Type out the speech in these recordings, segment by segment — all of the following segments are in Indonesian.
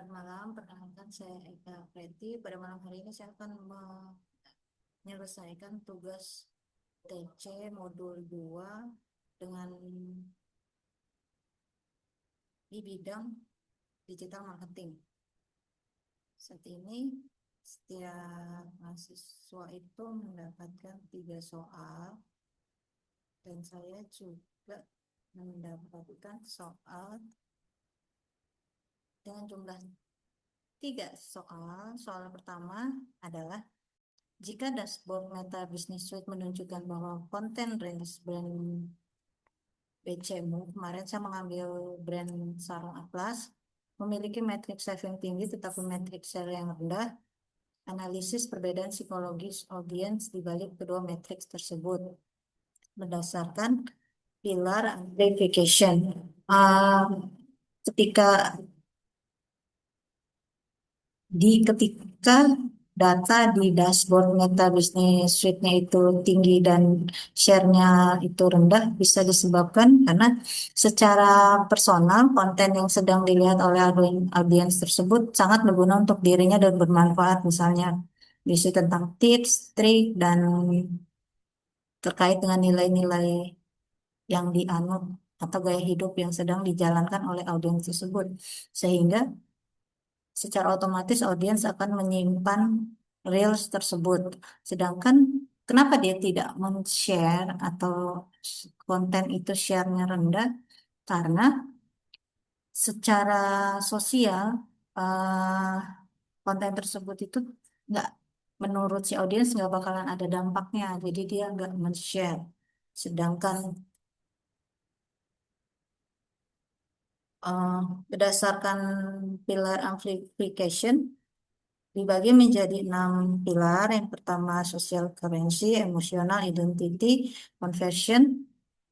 Selamat malam, perkenalkan saya Eka Preti. Pada malam hari ini saya akan menyelesaikan tugas TC modul 2 dengan di bidang digital marketing. Saat ini setiap mahasiswa itu mendapatkan 3 soal dan saya juga mendapatkan soal dengan jumlah 3 soal. Soal pertama adalah jika dashboard Meta Business Suite menunjukkan bahwa konten range brand BCMU, kemarin saya mengambil brand sarung Atlas, memiliki matrix size yang tinggi tetapi matrix share yang rendah, analisis perbedaan psikologis audiens di balik kedua matriks tersebut berdasarkan pilar amplification. Ketika ketika data di dashboard Meta Business Suite-nya itu tinggi dan share-nya itu rendah, bisa disebabkan karena secara personal konten yang sedang dilihat oleh audiens tersebut sangat berguna untuk dirinya dan bermanfaat, misalnya berisi tentang tips, trik, dan terkait dengan nilai-nilai yang dianut atau gaya hidup yang sedang dijalankan oleh audiens tersebut, sehingga secara otomatis audiens akan menyimpan reels tersebut. Sedangkan kenapa dia tidak men-share atau konten itu share-nya rendah? Karena secara sosial eh, konten tersebut itu nggak, menurut si audiens nggak bakalan ada dampaknya. Jadi dia nggak men-share. Sedangkan eh, berdasarkan pilar amplification dibagi menjadi 6 pilar. Yang pertama social currency, emotional identity, conversion,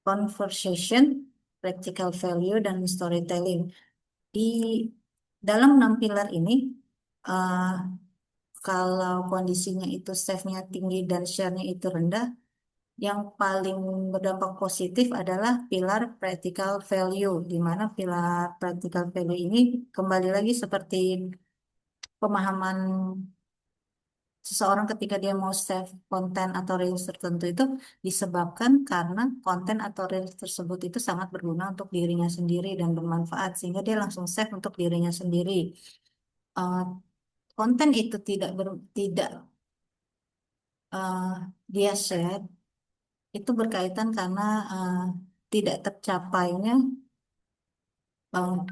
conversation, practical value, dan storytelling. Di dalam 6 pilar ini, eh, kalau kondisinya itu save-nya tinggi dan share-nya itu rendah, yang paling berdampak positif adalah pilar practical value, di mana pilar practical value ini kembali lagi seperti pemahaman seseorang ketika dia mau save konten atau reels tertentu itu disebabkan karena konten atau reels tersebut itu sangat berguna untuk dirinya sendiri dan bermanfaat sehingga dia langsung save untuk dirinya sendiri. Eh, Konten itu tidak eh, dia share itu berkaitan karena eh, tidak tercapainya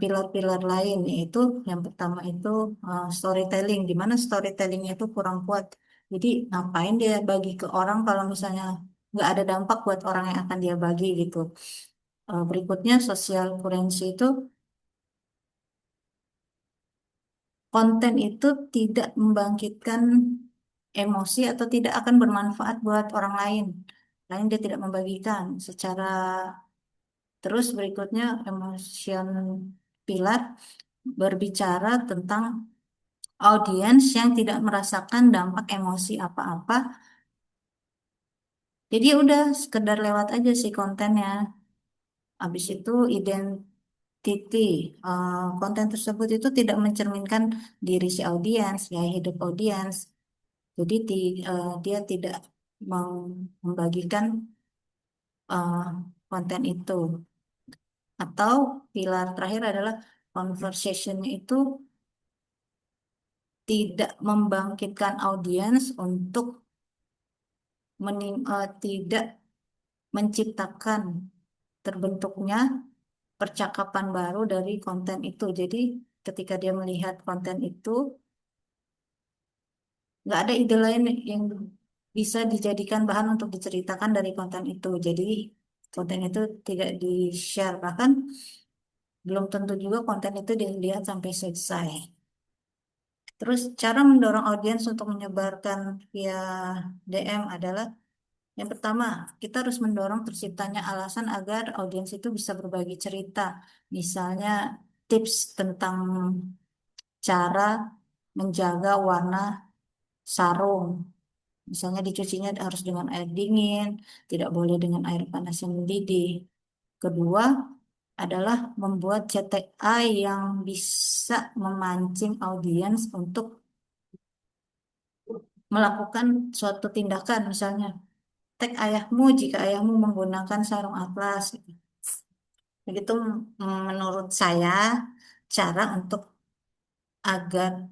pilar-pilar lain, yaitu yang pertama itu storytelling, di mana storytellingnya itu kurang kuat. Jadi ngapain dia bagi ke orang kalau misalnya nggak ada dampak buat orang yang akan dia bagi gitu. Berikutnya social currency itu konten itu tidak membangkitkan emosi atau tidak akan bermanfaat buat orang lain. Lain dia tidak membagikan secara. Terus berikutnya emotion pilar berbicara tentang audiens yang tidak merasakan dampak emosi apa-apa. Jadi ya udah sekedar lewat aja sih kontennya. Habis itu identity. Konten tersebut itu tidak mencerminkan diri si audiens, gaya hidup audiens. Jadi dia tidak membagikan eh, konten itu. Atau pilar terakhir adalah conversation itu tidak membangkitkan audiens untuk tidak menciptakan terbentuknya percakapan baru dari konten itu. Jadi ketika dia melihat konten itu, nggak ada ide lain yang bisa dijadikan bahan untuk diceritakan dari konten itu. Jadi konten itu tidak di-share, bahkan belum tentu juga konten itu dilihat sampai selesai. Terus cara mendorong audiens untuk menyebarkan via DM adalah yang pertama, kita harus mendorong terciptanya alasan agar audiens itu bisa berbagi cerita. Misalnya tips tentang cara menjaga warna sarung. Misalnya dicucinya harus dengan air dingin, tidak boleh dengan air panas yang mendidih. Kedua, adalah membuat CTA yang bisa memancing audiens untuk melakukan suatu tindakan, misalnya tag ayahmu jika ayahmu menggunakan sarung atlas. Begitu menurut saya cara untuk agar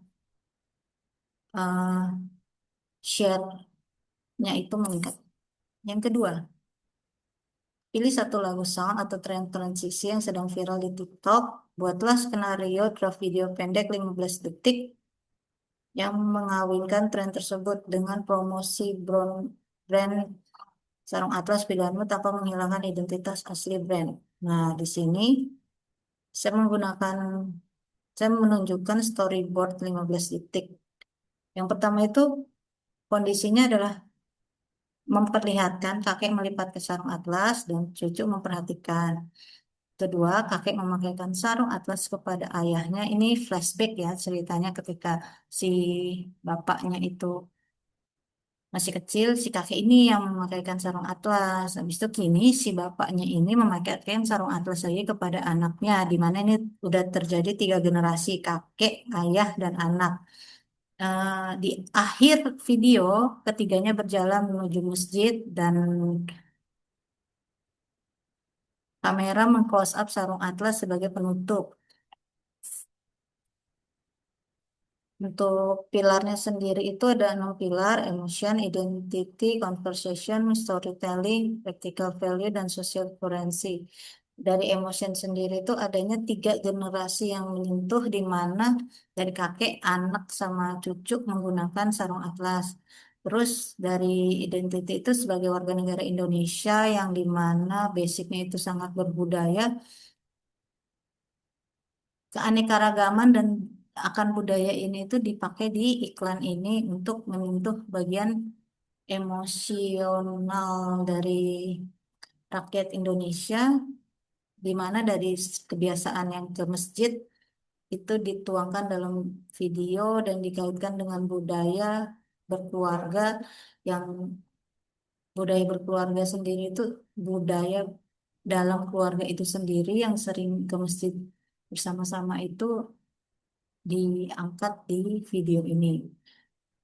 share-nya itu meningkat. Yang kedua, pilih satu lagu sound atau tren transisi yang sedang viral di TikTok. Buatlah skenario draft video pendek 15 detik yang mengawinkan tren tersebut dengan promosi brand sarung atlas pilihanmu tanpa menghilangkan identitas asli brand. Nah, di sini saya menggunakan, saya menunjukkan storyboard 15 detik. Yang pertama itu kondisinya adalah memperlihatkan kakek melipat ke sarung atlas dan cucu memperhatikan. Kedua, kakek memakaikan sarung atlas kepada ayahnya. Ini flashback ya ceritanya ketika si bapaknya itu masih kecil, si kakek ini yang memakaikan sarung atlas. Habis itu kini si bapaknya ini memakaikan sarung atlas lagi kepada anaknya, di mana ini udah terjadi 3 generasi, kakek, ayah, dan anak. Di akhir video, ketiganya berjalan menuju masjid dan kamera meng-close up sarung atlas sebagai penutup. Untuk pilarnya sendiri itu ada 6 pilar: emotion, identity, conversation, storytelling, practical value, dan social currency. Dari emotion sendiri itu adanya 3 generasi yang menyentuh, di mana dari kakek, anak, sama cucu menggunakan sarung atlas. Terus dari identity itu sebagai warga negara Indonesia yang dimana basicnya itu sangat berbudaya, keanekaragaman dan akan budaya ini itu dipakai di iklan ini untuk menyentuh bagian emosional dari rakyat Indonesia, di mana dari kebiasaan yang ke masjid itu dituangkan dalam video dan dikaitkan dengan budaya berkeluarga, yang budaya berkeluarga sendiri itu budaya dalam keluarga itu sendiri yang sering ke masjid bersama-sama itu diangkat di video ini.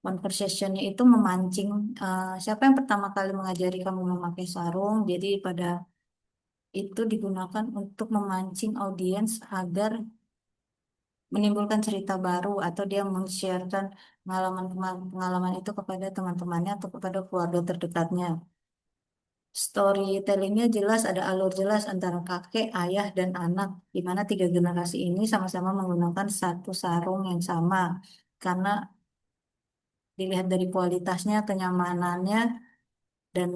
Conversationnya itu memancing, siapa yang pertama kali mengajari kamu memakai sarung. Jadi pada itu digunakan untuk memancing audiens agar menimbulkan cerita baru atau dia meng-sharekan pengalaman itu kepada teman-temannya atau kepada keluarga terdekatnya. Storytellingnya jelas, ada alur jelas antara kakek, ayah, dan anak, di mana 3 generasi ini sama-sama menggunakan satu sarung yang sama. Karena dilihat dari kualitasnya, kenyamanannya, dan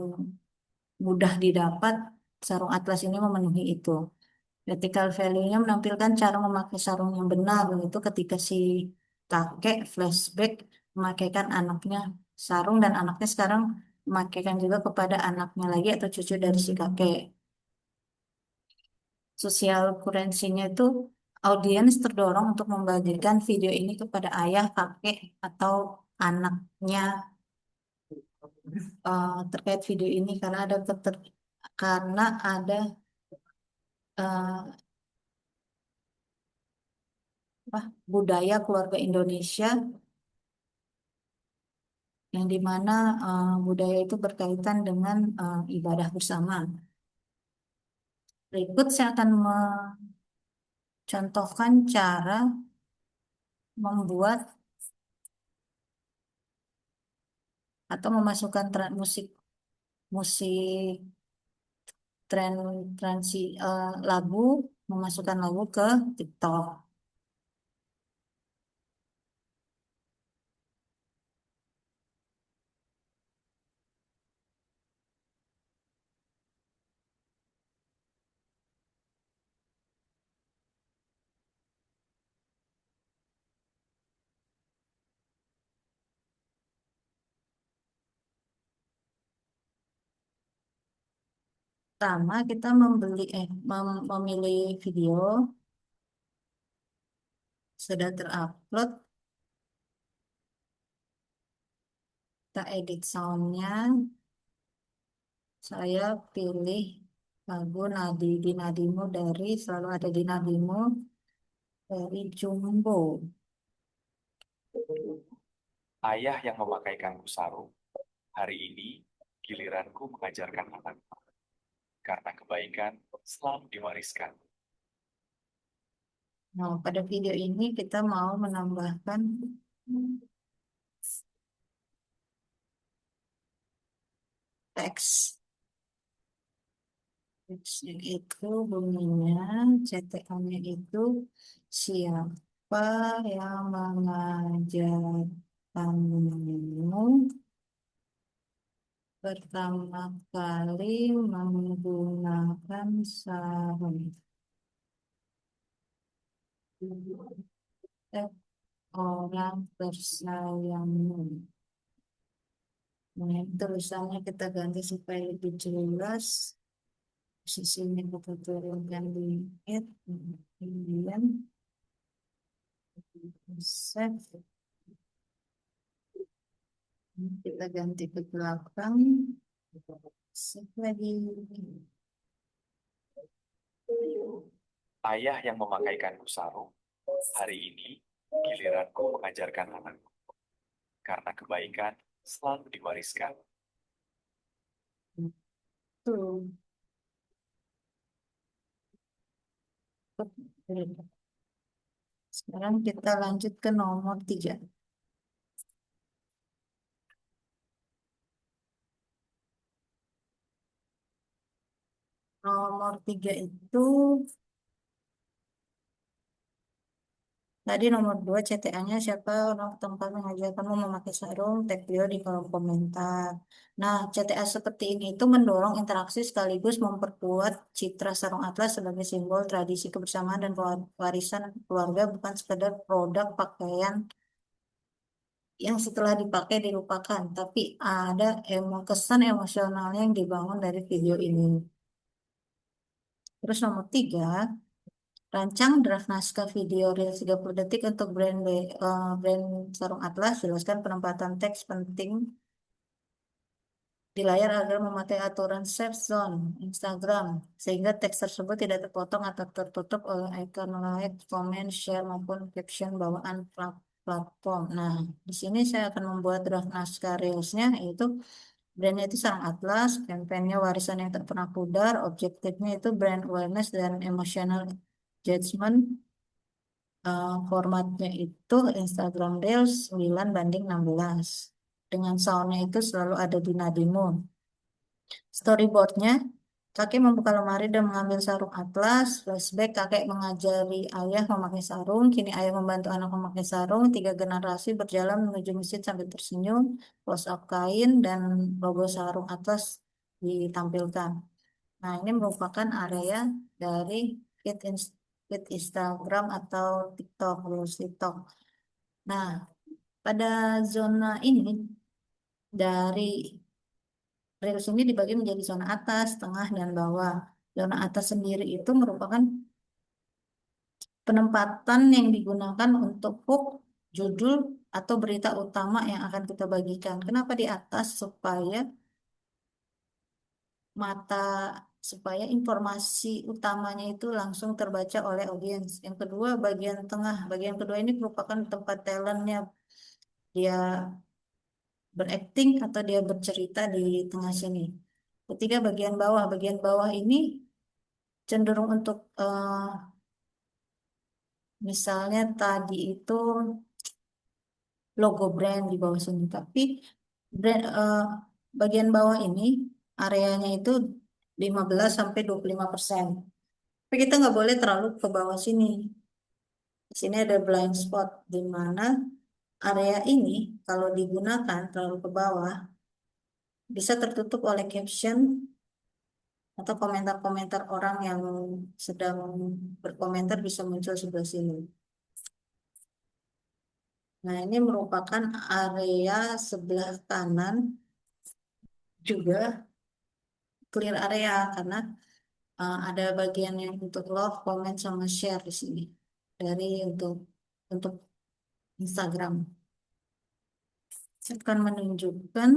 mudah didapat, sarung atlas ini memenuhi itu. Ethical value-nya menampilkan cara memakai sarung yang benar, itu ketika si kakek flashback memakaikan anaknya sarung dan anaknya sekarang memakaikan juga kepada anaknya lagi atau cucu dari si kakek. Sosial kurensinya itu audiens terdorong untuk membagikan video ini kepada ayah, kakek, atau anaknya, terkait video ini karena ada karena ada eh, apa, budaya keluarga Indonesia yang dimana budaya itu berkaitan dengan ibadah bersama. Berikut saya akan mencontohkan cara membuat atau memasukkan musik musik tren lagu, memasukkan lagu ke TikTok. Pertama, kita memilih video sudah terupload, kita edit soundnya. Saya pilih lagu nadi di nadimu dari selalu ada di nadimu dari Jumbo. Ayah yang memakaikanku sarung, hari ini giliranku mengajarkan anak. Karena kebaikan selalu diwariskan. Nah, pada video ini kita mau menambahkan teks. Teksnya itu bunyinya, CTA-nya itu siapa yang mengajarkanmu pertama kali menggunakan sarung? Eh, orang tersayangmu. Nah, tulisannya kita ganti supaya lebih jelas. Posisinya kita turunkan di mid, kemudian save. Kita ganti ke belakang. Save lagi. Ayah yang memakaikanku sarung, hari ini giliranku mengajarkan anakku. Karena kebaikan selalu diwariskan. Tuh. Sekarang kita lanjut ke nomor 3. Nomor 3 itu tadi nomor 2 CTA-nya siapa orang tempat mengajar kamu memakai sarung, tag dia di kolom komentar. Nah, CTA seperti ini itu mendorong interaksi sekaligus memperkuat citra sarung atlas sebagai simbol tradisi kebersamaan dan warisan keluarga, bukan sekedar produk pakaian yang setelah dipakai dilupakan, tapi ada kesan emosionalnya yang dibangun dari video ini. Terus nomor 3, rancang draft naskah video Reels 30 detik untuk brand sarung atlas. Jelaskan penempatan teks penting di layar agar memakai aturan safe zone Instagram, sehingga teks tersebut tidak terpotong atau tertutup oleh icon like, comment, share, maupun caption bawaan platform. Nah, di sini saya akan membuat draft naskah Reelsnya, yaitu brandnya itu sarung atlas, kampanyenya warisan yang tak pernah pudar, objektifnya itu brand awareness dan emotional judgment. Formatnya itu Instagram Reels 9:16. Dengan soundnya itu selalu ada di nadimu. Storyboardnya, kakek membuka lemari dan mengambil sarung atlas. Flashback, kakek mengajari ayah memakai sarung. Kini ayah membantu anak memakai sarung. 3 generasi berjalan menuju masjid sambil tersenyum. Close up kain dan logo sarung atlas ditampilkan. Nah, ini merupakan area dari feed Instagram atau TikTok, Reels TikTok. Nah, pada zona ini dari Reels ini dibagi menjadi zona atas, tengah, dan bawah. Zona atas sendiri itu merupakan penempatan yang digunakan untuk hook, judul, atau berita utama yang akan kita bagikan. Kenapa di atas? Mata supaya informasi utamanya itu langsung terbaca oleh audiens. Yang kedua, bagian tengah. Bagian kedua ini merupakan tempat talentnya dia berakting atau dia bercerita di tengah sini. Ketiga, bagian bawah. Bagian bawah ini cenderung untuk misalnya tadi itu logo brand di bawah sini, tapi bagian bawah ini areanya itu 15 sampai 25%. Tapi kita nggak boleh terlalu ke bawah sini. Di sini ada blind spot di mana area ini kalau digunakan terlalu ke bawah bisa tertutup oleh caption atau komentar-komentar orang yang sedang berkomentar bisa muncul sebelah sini. Nah, ini merupakan area sebelah kanan juga clear area karena ada bagian yang untuk love, comment, sama share di sini dari untuk Instagram. Saya akan menunjukkan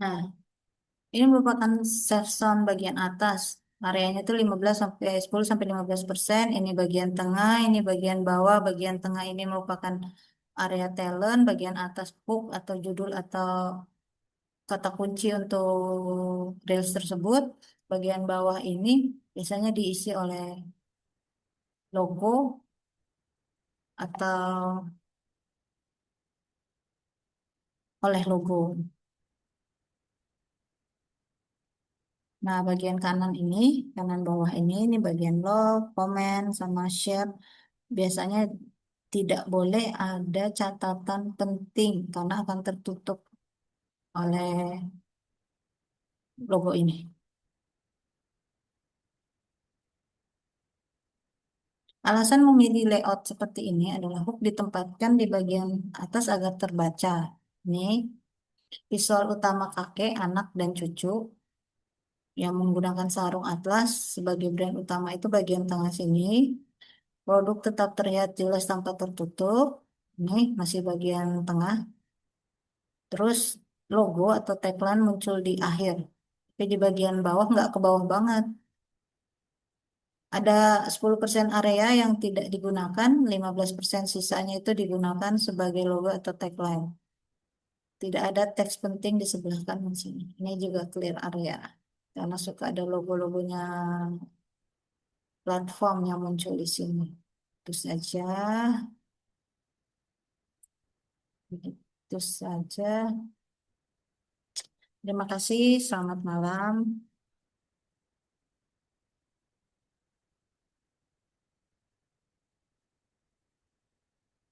Nah, ini merupakan safe zone bagian atas. Areanya itu 15 sampai 10 sampai 15%. Ini bagian tengah, ini bagian bawah. Bagian tengah ini merupakan area talent, bagian atas hook atau judul atau kata kunci untuk reels tersebut. Bagian bawah ini biasanya diisi oleh logo atau oleh logo. Nah, bagian kanan ini, kanan bawah ini bagian love, comment, sama share. Biasanya tidak boleh ada catatan penting karena akan tertutup oleh logo ini. Alasan memilih layout seperti ini adalah hook ditempatkan di bagian atas agar terbaca. Ini visual utama kakek, anak, dan cucu yang menggunakan sarung atlas sebagai brand utama itu bagian tengah sini. Produk tetap terlihat jelas tanpa tertutup. Ini masih bagian tengah. Terus logo atau tagline muncul di akhir. Tapi di bagian bawah nggak ke bawah banget. Ada 10% area yang tidak digunakan, 15% sisanya itu digunakan sebagai logo atau tagline. Tidak ada teks penting di sebelah kanan sini. Ini juga clear area. Karena suka ada logo-logonya platform yang muncul di sini. Itu saja. Itu saja. Terima kasih. Selamat malam.